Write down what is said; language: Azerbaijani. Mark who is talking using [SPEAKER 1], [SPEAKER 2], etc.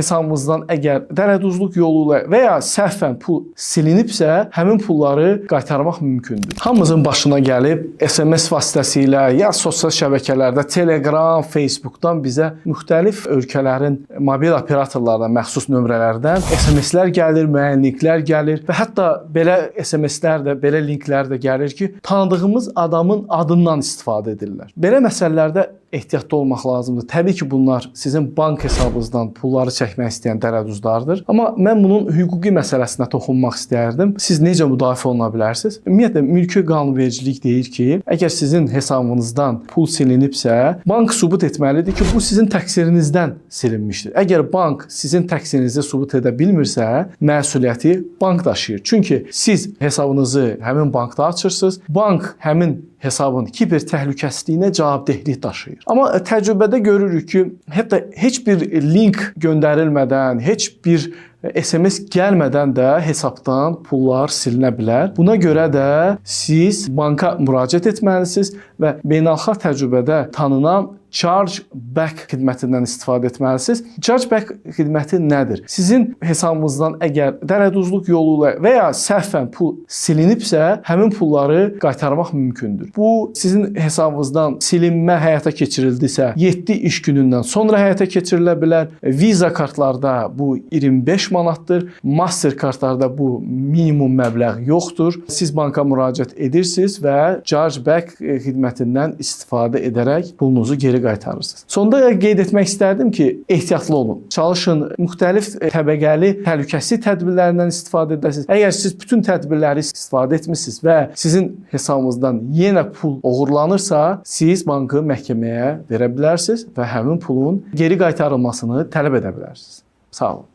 [SPEAKER 1] hesabınızdan əgər dələduzluq yolu ilə və ya səhvən pul silinibsə, həmin pulları qaytarmaq mümkündür. Hamımızın başına gəlib SMS vasitəsilə ya sosial şəbəkələrdə, Telegram, Facebookdan bizə müxtəlif ölkələrin mobil operatorlarına məxsus nömrələrdən SMS-lər gəlir, müəyyən linklər gəlir və hətta belə SMS-lər də, belə linklər də gəlir ki, tanıdığımız adamın adından istifadə edirlər. Belə məsələlərdə ehtiyatlı olmaq lazımdır. Təbii ki, bunlar sizin bank hesabınızdan pulları çəkmək istəyən dələduzlardır. Amma mən bunun hüquqi məsələsinə toxunmaq istəyərdim. Siz necə müdafiə oluna bilərsiniz? Ümumiyyətlə, mülki qanunvericilik deyir ki, əgər sizin hesabınızdan pul silinibsə, bank sübut etməlidir ki, bu sizin təqsirinizdən silinmişdir. Əgər bank sizin təqsirinizi sübut edə bilmirsə, məsuliyyəti bank daşıyır. Çünki siz hesabınızı həmin bankda açırsınız, bank həmin hesabın kiber təhlükəsizliyinə cavabdehlik daşıyır. Amma təcrübədə görürük ki, hətta heç bir link göndərilmədən, heç bir SMS gəlmədən də hesabdan pullar silinə bilər. Buna görə də siz banka müraciət etməlisiniz və beynəlxalq təcrübədə tanınan Chargeback xidmətindən istifadə etməlisiniz. Chargeback xidməti nədir? Sizin hesabınızdan əgər dələduzluq yolu ilə və ya səhvən pul silinibsə, həmin pulları qaytarmaq mümkündür. Bu, sizin hesabınızdan silinmə həyata keçirildisə, 7 iş günündən sonra həyata keçirilə bilər. Visa kartlarda bu 25 manatdır. Master kartlarda bu minimum məbləğ yoxdur. Siz banka müraciət edirsiniz və Chargeback xidmətindən istifadə edərək pulunuzu geri qaytarırsınız. Sonda qeyd etmək istərdim ki, ehtiyatlı olun. Çalışın, müxtəlif təbəqəli təhlükəsizlik tədbirlərindən istifadə edəsiniz. Əgər siz bütün tədbirləri istifadə etmişsiniz və sizin hesabınızdan yenə pul oğurlanırsa, siz bankı məhkəməyə verə bilərsiniz və həmin pulun geri qaytarılmasını tələb edə bilərsiniz. Sağ olun.